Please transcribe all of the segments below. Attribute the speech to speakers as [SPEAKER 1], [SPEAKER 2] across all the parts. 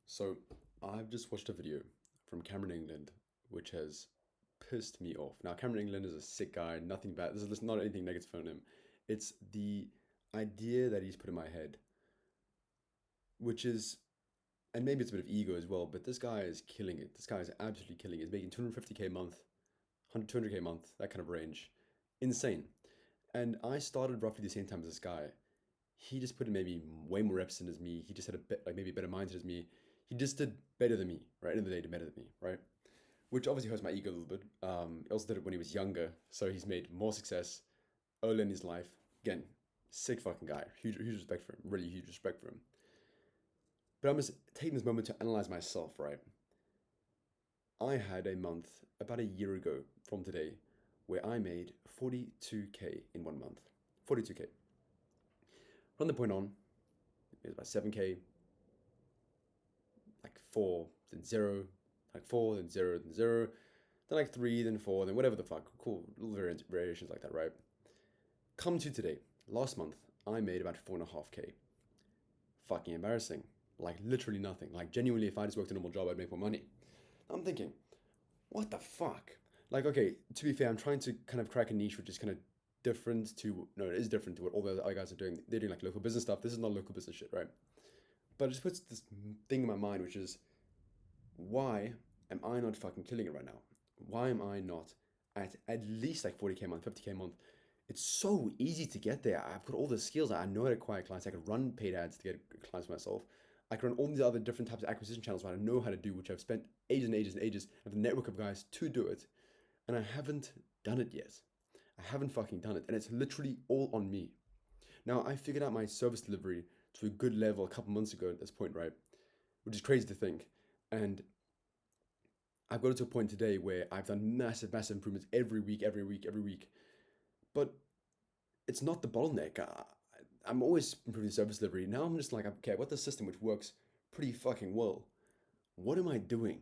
[SPEAKER 1] So I've just watched a video from Cameron England, which has pissed me off. Now, Cameron England is a sick guy, nothing bad. This is not anything negative on him. It's the idea that he's put in my head, which is, and maybe it's a bit of ego as well, but this guy is killing it. This guy is absolutely killing it. He's making 250K a month, 100, 200K a month, that kind of range. Insane. And I started roughly the same time as this guy. He just put in maybe way more reps in as me. He just had a bit like maybe a better mindset as me. He just did better than me, right? End of the day, did better than me, right? Which obviously hurts my ego a little bit. He also did it when he was younger, so he's made more success early in his life. Again, sick fucking guy. Huge respect for him. Really huge respect for him. But I'm just taking this moment to analyze myself, right? I had a month about a year ago from today where I made 42K in 1 month. 42K. From the point on, it was about 7K, like 4, then 0, like 4, then 0, then 0, then like 3, then 4, then whatever the fuck. Cool, little variations like that, right? Come to today, last month, I made about 4.5K. Fucking embarrassing. Like literally nothing. Like genuinely, if I just worked a normal job, I'd make more money. I'm thinking, what the fuck? Like, okay, to be fair, I'm trying to kind of crack a niche which is kind of different to, no, it is different to what all the other guys are doing. They're doing like local business stuff. This is not local business shit, right? But it just puts this thing in my mind, which is, why am I not fucking killing it right now? Why am I not at least like 40K a month, 50K a month? It's so easy to get there. I've got all the skills. I know how to acquire clients. I can run paid ads to get clients myself. I can run all these other different types of acquisition channels that I know how to do, which I've spent ages and ages and ages of a network of guys to do it. And I haven't done it yet. I haven't fucking done it. And it's literally all on me. Now, I figured out my service delivery to a good level a couple months ago at this point, right? Which is crazy to think. And I've got it to a point today where I've done massive improvements every week, every week, every week. But it's not the bottleneck. I'm always improving service delivery. Now I'm just like, okay, I've got the system which works pretty fucking well. What am I doing?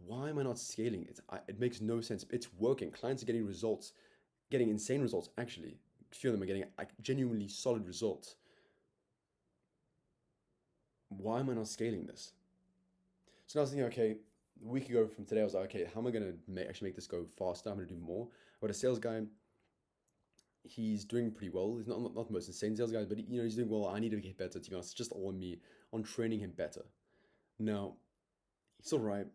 [SPEAKER 1] Why am I not scaling it? It makes no sense. It's working. Clients are getting results, getting insane results. Actually, a few of them are getting like genuinely solid results. Why am I not scaling this? So now I was thinking, okay, a week ago from today, I was like, okay, how am I going to actually make this go faster? I'm going to do more. I got a sales guy. He's doing pretty well. He's not the most insane sales guy, but he's doing well. I need to get better, to be honest. It's just all on me on training him better. Now, he's all right.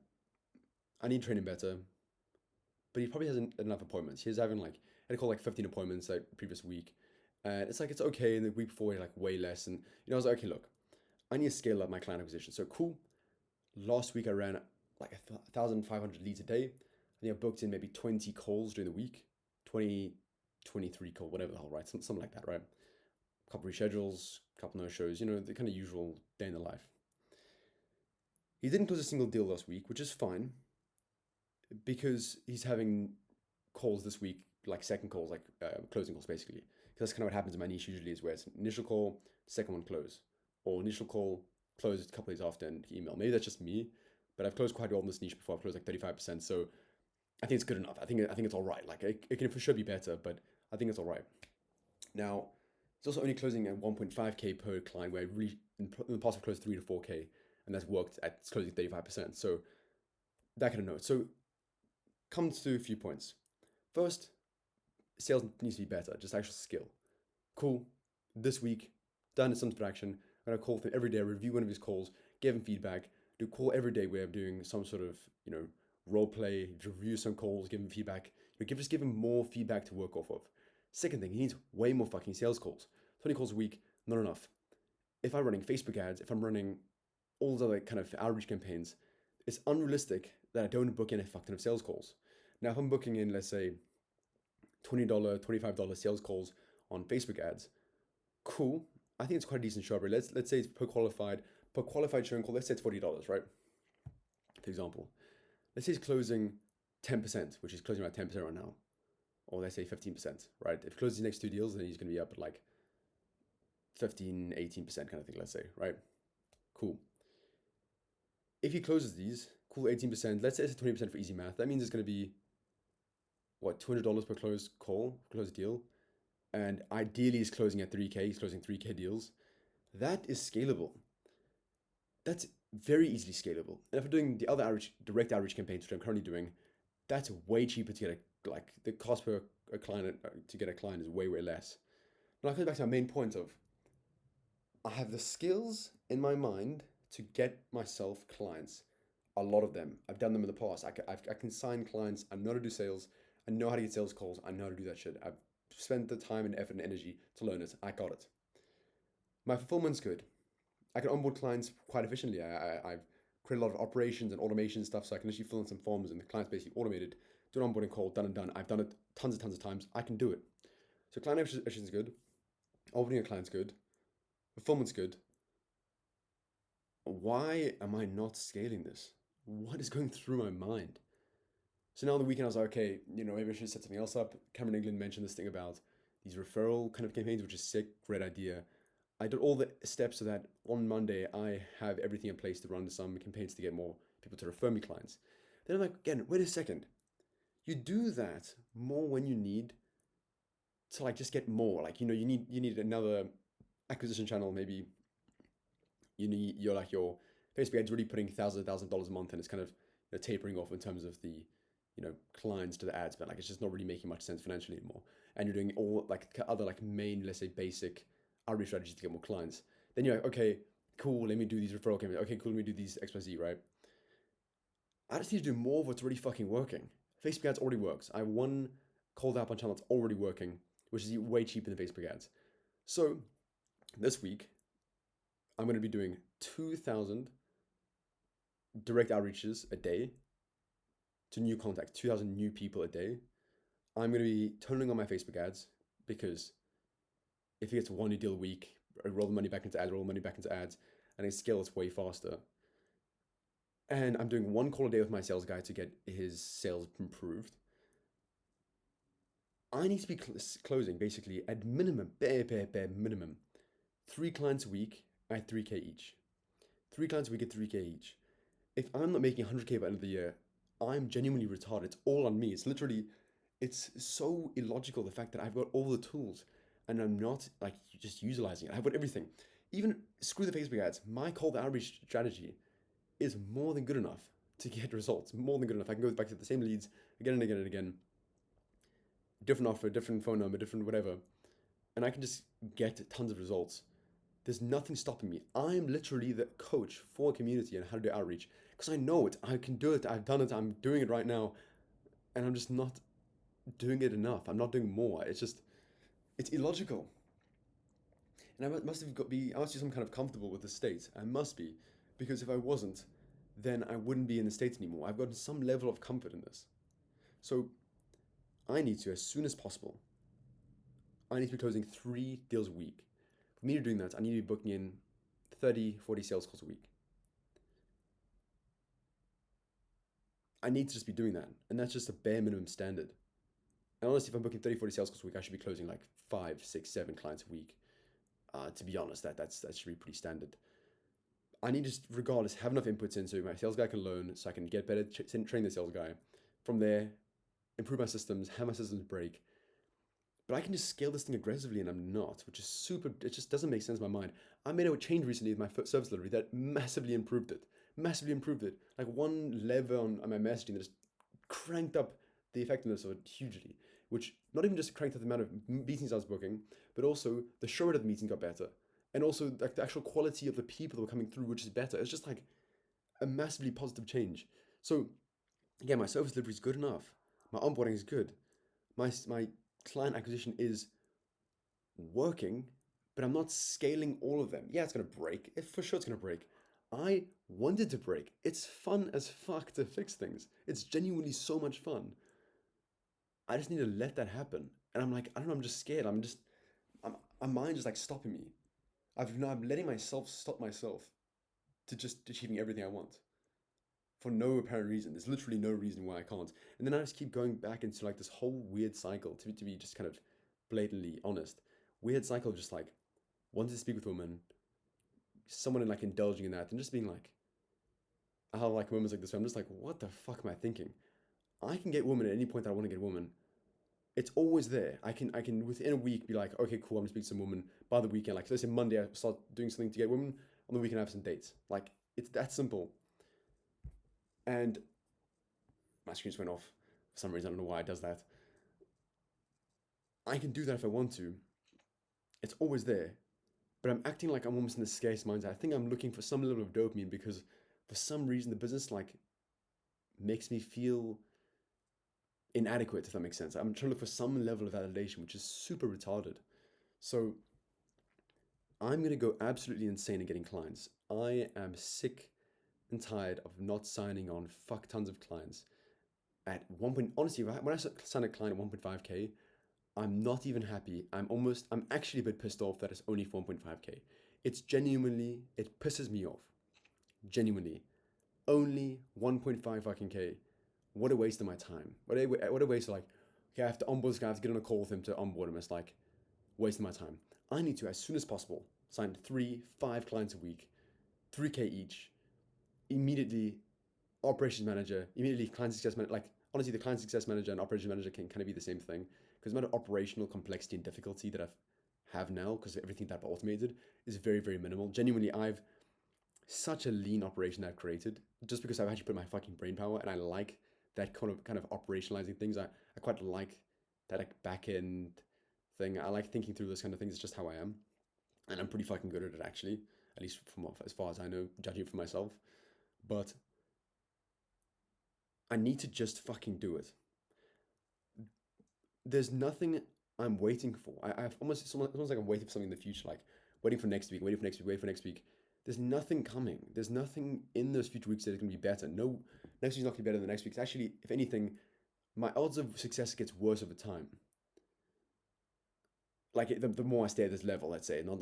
[SPEAKER 1] I need to train him better, but he probably hasn't enough appointments. He's having like, I had to call like 15 appointments like previous week. And it's like, it's okay. And the week before, he had like way less. And, I was like, okay, look, I need to scale up my client acquisition. So cool. Last week I ran like 1,500 leads a day. I think I booked in maybe 20 calls during the week, 20, 23 call, whatever the hell, right? Something like that, right? A couple reschedules, a couple no shows, the kind of usual day in the life. He didn't close a single deal last week, which is fine because he's having calls this week, like second calls, like closing calls basically. Because that's kind of what happens in my niche usually, is where it's initial call, second one close, or initial call, close a couple days after and email. Maybe that's just me, but I've closed quite well in this niche before. I've closed like 35%. So I think it's good enough. I think it's all right. Like it can for sure be better, but I think it's all right. Now, it's also only closing at 1.5K per client, where I really in the past I've closed 3 to 4K, and that's worked at it's closing 35%. So that kind of note. So comes to a few points. First, sales needs to be better, just actual skill. Cool. This week, done some action. I'm gonna call him every day, review one of his calls, give him feedback, do a call every day where I'm doing some sort of, role play, review some calls, give him feedback. Just give him more feedback to work off of. Second thing, he needs way more fucking sales calls. 20 calls a week, not enough. If I'm running Facebook ads, if I'm running all those other kind of outreach campaigns, it's unrealistic that I don't book in a fuck ton of sales calls. Now, if I'm booking in, let's say, $20, $25 sales calls on Facebook ads, cool. I think it's quite a decent show. Let's say it's per qualified showing call. Let's say it's $40, right? For example, let's say it's closing 10%, which is closing around 10% right now, or let's say 15%, right? If he closes the next two deals, then he's going to be up at like 15, 18% kind of thing. Let's say, right? Cool. If he closes these, cool, 18%. Let's say it's 20% for easy math. That means it's going to be what, $200 per closed deal. And ideally he's closing at 3K, he's closing 3K deals. That is scalable. That's very easily scalable. And if I'm doing the other direct outreach campaigns, which I'm currently doing, that's way cheaper to get like the cost per a client to get a client is way less. But I come back to my main point of I have the skills in my mind to get myself clients. A lot of them. I've done them in the past. I can sign clients. I know how to do sales. I know how to get sales calls. I know how to do that shit. I've spent the time and effort and energy to learn it. I got it. My fulfillment's good. I can onboard clients quite efficiently. I've created a lot of operations and automation stuff so I can actually fill in some forms and the client's basically automated. Do an onboarding call, done and done. I've done it tons of times. I can do it. So client acquisition is good. Onboarding a client's good. Fulfillment's good. Why am I not scaling this? What is going through my mind? So now on the weekend I was like, okay, maybe I should set something else up. Cameron England mentioned this thing about these referral kind of campaigns, which is sick, great idea. I did all the steps so that on Monday I have everything in place to run some campaigns to get more people to refer me clients. Then I'm like, again, wait a second. You do that more when you need to like just get more. Like, you need another acquisition channel. Maybe you're like your Facebook ads really putting $1,000 a month and it's kind of tapering off in terms of the clients to the ads, but like it's just not really making much sense financially anymore. And you're doing all like other like main, let's say basic outreach strategies to get more clients. Then you're like, okay, cool, let me do these referral campaigns. Okay, cool, let me do these XYZ, right? I just need to do more of what's already fucking working. Facebook ads already works. I have one call to outbound channel that's already working, which is way cheaper than Facebook ads. So this week, I'm going to be doing 2,000 direct outreaches a day to new contacts, 2,000 new people a day. I'm going to be turning on my Facebook ads because if it gets one new deal a week, I roll the money back into ads, and I scale it way faster. And I'm doing one call a day with my sales guy to get his sales improved. I need to be closing basically at minimum, bare minimum, 3 clients a week at 3K each. 3 clients a week at 3K each. If I'm not making 100K by the end of the year, I'm genuinely retarded. It's all on me. It's so illogical, the fact that I've got all the tools and I'm not like just utilizing it. I've got everything. Even screw the Facebook ads. My call to outreach strategy is more than good enough to get results. More than good enough. I can go back to the same leads again and again and again. Different offer, different phone number, different whatever. And I can just get tons of results. There's nothing stopping me. I'm literally the coach for a community and how to do outreach because I know it. I can do it. I've done it. I'm doing it right now. And I'm just not doing it enough. I'm not doing more. It's illogical. And I must be some kind of comfortable with the state. I must be, because if I wasn't, then I wouldn't be in the States anymore. I've gotten some level of comfort in this. So I need to, as soon as possible, I need to be closing 3 deals a week. For me to doing that, I need to be booking in 30, 40 sales calls a week. I need to just be doing that. And that's just a bare minimum standard. And honestly, if I'm booking 30, 40 sales calls a week, I should be closing like 5, 6, 7 clients a week. To be honest, that should be pretty standard. I need to just, regardless, have enough inputs in so my sales guy can learn, so I can get better, train the sales guy. From there, improve my systems, have my systems break. But I can just scale this thing aggressively and I'm not, which is super, it just doesn't make sense in my mind. I made a change recently with my service delivery that massively improved it. Like one lever on my messaging that just cranked up the effectiveness of it hugely, which not even just cranked up the amount of meetings I was booking, but also the show rate of the meeting got better. And also like the actual quality of the people that were coming through, which is better. It's just like a massively positive change. So again, my service delivery is good enough. My onboarding is good. My client acquisition is working, but I'm not scaling all of them. Yeah, it's gonna break. For sure it's gonna break. I wanted to break. It's fun as fuck to fix things. It's genuinely so much fun. I just need to let that happen. And I'm like, I don't know, I'm just scared. My mind just like stopping me. I'm letting myself stop myself to just achieving everything I want for no apparent reason. There's literally no reason why I can't. And then I just keep going back into like this whole weird cycle, to be just kind of blatantly honest. Weird cycle of just like wanting to speak with women, someone like indulging in that and just being like, I have like moments like this where I'm just like, what the fuck am I thinking? I can get women at any point that I want to get a woman. It's always there. I can within a week be like, okay, cool, I'm gonna speak to some woman by the weekend. Like let's say Monday I start doing something to get women, on the weekend I have some dates. Like It's that simple. And my screen just went off for some reason. I don't know why it does that. I can do that if I want to. It's always there. But I'm acting like I'm almost in the scarce mindset. I think I'm looking for some level of dopamine because for some reason the business like makes me feel inadequate, if that makes sense. I'm trying to look for some level of validation, which is super retarded. So I'm gonna go absolutely insane in getting clients. I am sick and tired of not signing on fuck tons of clients. At one point, honestly, when I sign a client at 1.5k, I'm not even happy. I'm actually a bit pissed off that it's only 1.5k. It's genuinely, it pisses me off. Genuinely. Only 1.5 fucking k. What a waste of my time. What a waste of like, okay, I have to onboard this guy, I have to get on a call with him to onboard him. It's like, wasting my time. I need to, as soon as possible, sign 5 clients a week, 3k each, immediately operations manager, immediately client success manager. Like, honestly, the client success manager and operations manager can kind of be the same thing because the amount of operational complexity and difficulty that have now because everything that I've automated is very, very minimal. Genuinely, I've such a lean operation I've created just because I've actually put my fucking brain power and I like that kind of operationalizing things. I quite like that like back end thing. I like thinking through those kind of things. It's just how I am. And I'm pretty fucking good at it actually, at least from as far as I know, judging for myself. But I need to just fucking do it. There's nothing I'm waiting for. I've almost it's almost like I'm waiting for something in the future, like waiting for next week, waiting for next week, waiting for next week. There's nothing coming. There's nothing in those future weeks that is going to be better. No, next week's not going to be better than the next week. It's actually, if anything, my odds of success gets worse over time. Like the more I stay at this level, let's say, not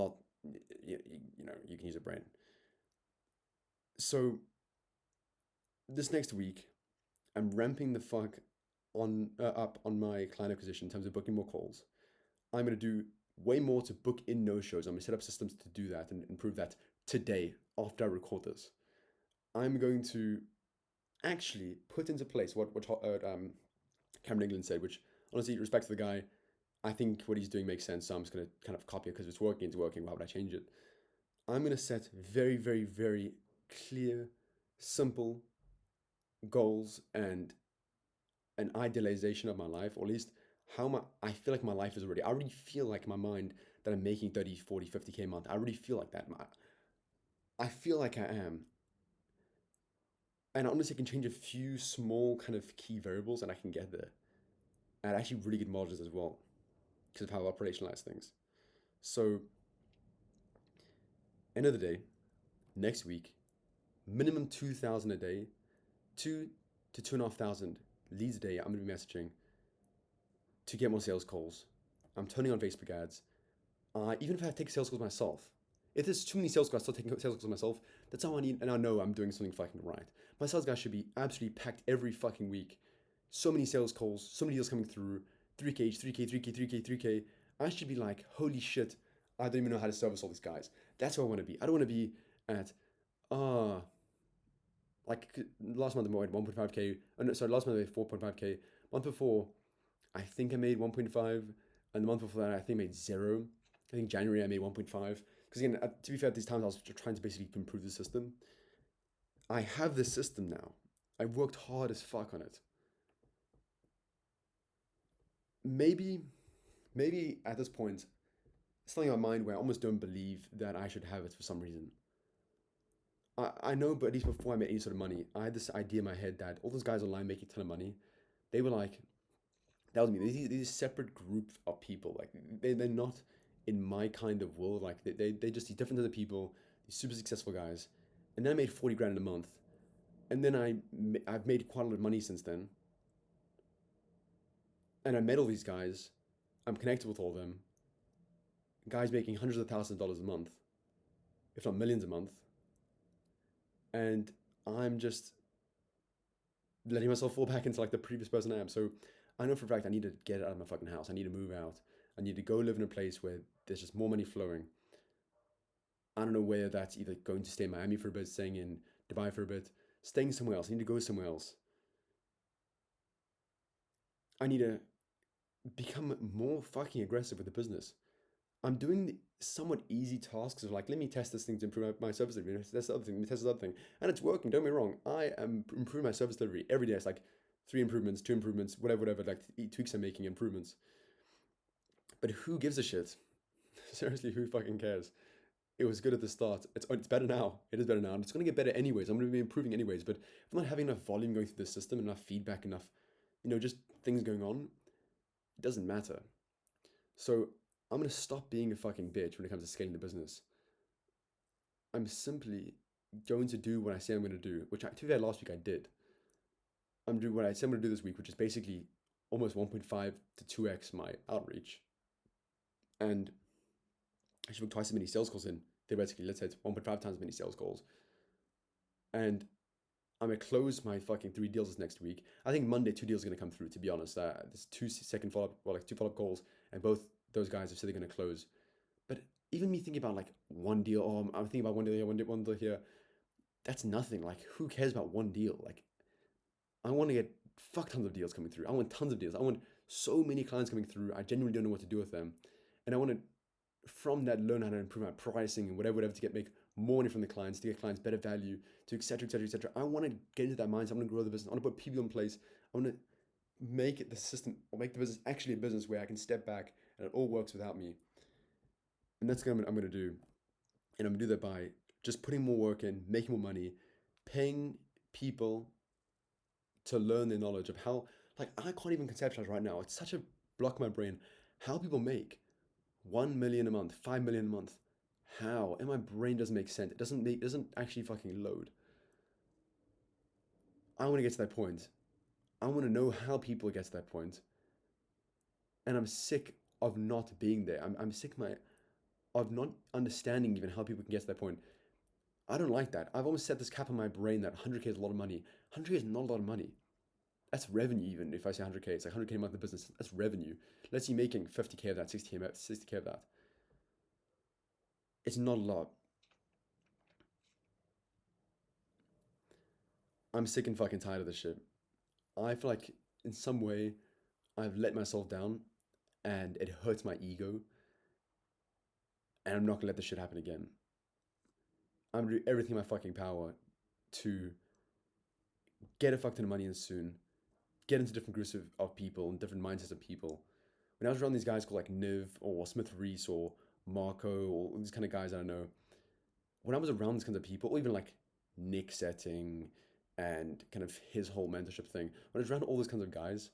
[SPEAKER 1] you know, you can use a brain. So this next week, I'm ramping the fuck on up on my client acquisition in terms of booking more calls. I'm going to do way more to book in no shows. I'm going to set up systems to do that and improve that today after I record this. I'm going to actually put into place what Cameron England said, which honestly, respect to the guy, I think what he's doing makes sense. So I'm just going to kind of copy it because it's working. It's working. Why would I change it? I'm going to set very, very, very clear, simple goals and an idealization of my life, or at least I feel like my life is already. I already feel like in my mind that I'm making 30, 40, 50k a month. I already feel like that. I feel like I am. And honestly, I can change a few small kind of key variables and I can get there. And actually really good margins as well because of how I operationalize things. So, end of the day, next week, minimum 2,000 a day, 2 to 2,500 leads a day I'm going to be messaging to get more sales calls. I'm turning on Facebook ads. Even if I take sales calls myself, if there's too many sales calls, I start taking sales calls myself. That's how I need, and I know I'm doing something fucking right. My sales guys should be absolutely packed every fucking week. So many sales calls, so many deals coming through. 3K, 3K, 3K, 3K, 3K. I should be like, holy shit, I don't even know how to service all these guys. That's where I want to be. I don't want to be at, uh, like last month I made 1.5K. Oh, no, sorry, last month I made 4.5K. Month before, I think I made 1.5, and the month before that I think I made zero. I think January I made 1.5. Because again, to be fair, at these times I was trying to basically improve the system. I have this system now. I worked hard as fuck on it. Maybe, maybe at this point, something in my mind where I almost don't believe that I should have it for some reason. I know, but at least before I made any sort of money, I had this idea in my head that all those guys online making a ton of money, they were like, that was me. These separate group of people. Like they're not in my kind of world. Like they just these different other people, these super successful guys. And then I made 40 grand in a month. And then I've made quite a lot of money since then. And I met all these guys. I'm connected with all of them. Guys making hundreds of thousands of dollars a month, if not millions a month. And I'm just letting myself fall back into like the previous person I am. So I know for a fact I need to get out of my fucking house. I need to move out. I need to go live in a place where there's just more money flowing. I don't know whether that's either going to stay in Miami for a bit, staying in Dubai for a bit, staying somewhere else. I need to go somewhere else. I need to become more fucking aggressive with the business. I'm doing the somewhat easy tasks of like, let me test this thing to improve my service delivery. Test this other thing, let me test this other thing. And it's working, don't get me wrong. I am improving my service delivery every day. It's like 3 improvements, 2 improvements, whatever, like tweaks I'm making, improvements. But who gives a shit? Seriously, who fucking cares? It was good at the start. It's better now. It is better now. And it's going to get better anyways. I'm going to be improving anyways. But if I'm not having enough volume going through the system, enough feedback, enough, just things going on, it doesn't matter. So I'm going to stop being a fucking bitch when it comes to scaling the business. I'm simply going to do what I say I'm going to do, which to be fair, last week I did. I'm doing what I said I'm going to do this week, which is basically almost 1.5 to 2x my outreach. And I should book twice as many sales calls in. Theoretically, let's say it's 1.5 times as many sales calls. And I'm going to close my fucking 3 deals this next week. I think Monday 2 deals are going to come through, to be honest. There's 2 second follow-up, well, like 2 follow-up calls, and both those guys have said they're going to close. But even me thinking about like 1 deal, I'm thinking about 1 deal here, 1 deal here, that's nothing. Like, who cares about 1 deal? Like, I want to get fuck tons of deals coming through. I want tons of deals. I want so many clients coming through. I genuinely don't know what to do with them. And I want to, from that, learn how to improve my pricing and whatever to make more money from the clients, to get clients better value, to et cetera, et cetera, et cetera. I want to get into that mindset. I want to grow the business. I want to put people in place. I want to make it the system, or make the business actually a business where I can step back and it all works without me. And that's what I'm going to do. And I'm going to do that by just putting more work in, making more money, paying people to learn their knowledge of how, like, I can't even conceptualize right now. It's such a block in my brain how people make 1 million a month, 5 million a month. How? And my brain doesn't make sense. It doesn't actually fucking load. I want to get to that point. I want to know how people get to that point. And I'm sick of not being there. I'm sick of not understanding even how people can get to that point. I don't like that. I've almost set this cap in my brain that 100K is a lot of money. 100K is not a lot of money. That's revenue. Even if I say 100K, it's like 100K a month in business. That's revenue. Let's say making 50K of that, 60K of that. It's not a lot. I'm sick and fucking tired of this shit. I feel like in some way I've let myself down and it hurts my ego. And I'm not gonna let this shit happen again. I'm gonna do everything in my fucking power to get a fuck ton of money in soon, get into different groups of people and different mindsets of people. When I was around these guys called like Niv or Smith Reese or Marco or these kind of guys I don't know, when I was around these kinds of people, or even like Nick Setting and kind of his whole mentorship thing, when I was around all those kinds of guys,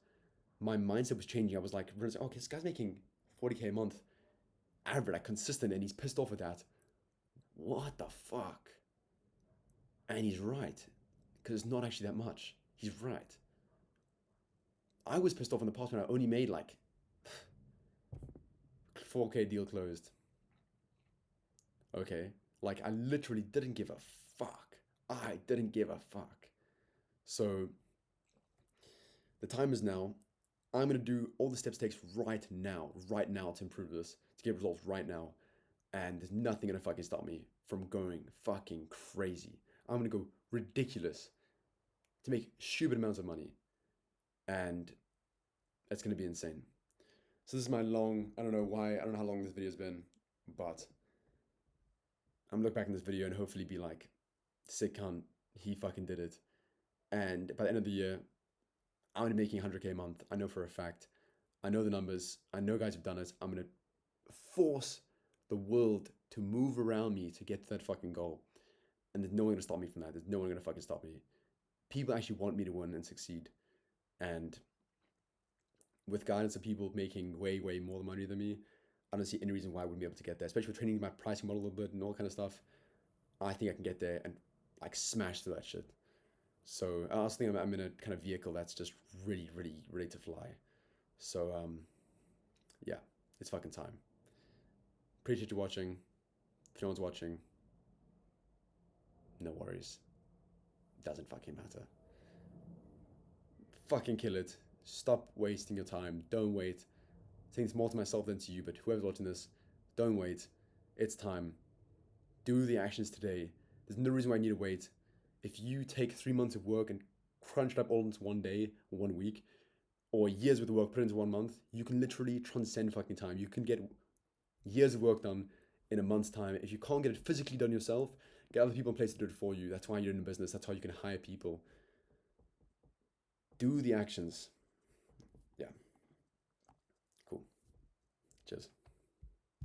[SPEAKER 1] my mindset was changing. I was like, okay, this guy's making 40K a month, average, like consistent, and he's pissed off at that. What the fuck? And he's right, because it's not actually that much. He's right. I was pissed off in the past when I only made like 4K deal closed. Okay, like I literally didn't give a fuck. I didn't give a fuck. So the time is now. I'm gonna do all the steps it takes right now to improve this, to get results right now. And there's nothing gonna fucking stop me from going fucking crazy. I'm gonna go ridiculous to make stupid amounts of money. And it's gonna be insane. So this is my long, I don't know how long this video's been, but I'm gonna look back in this video and hopefully be like, sick cunt, he fucking did it. And by the end of the year, I'm gonna be making 100K a month. I know for a fact. I know the numbers. I know guys have done it. I'm gonna force the world to move around me to get to that fucking goal. And there's no one gonna stop me from that. There's no one gonna fucking stop me. People actually want me to win and succeed. And with guidance of people making way, way more money than me, I don't see any reason why I wouldn't be able to get there. Especially with training my pricing model a little bit and all kind of stuff. I think I can get there and like smash through that shit. So I also think I'm in a kind of vehicle that's just really, really ready to fly. So yeah, it's fucking time. Appreciate you watching. If no one's watching, no worries. Doesn't fucking matter. Fucking kill it. Stop wasting your time. Don't wait. I think it's more to myself than to you, but whoever's watching this, don't wait. It's time. Do the actions today. There's no reason why you need to wait. If you take 3 months of work and crunch it up all into one day or 1 week, or years worth of work put into 1 month, you can literally transcend fucking time. You can get years of work done in a month's time. If you can't get it physically done yourself, get other people in place to do it for you. That's why you're in a business. That's how you can hire people. Do the actions. Yeah. Cool. Cheers.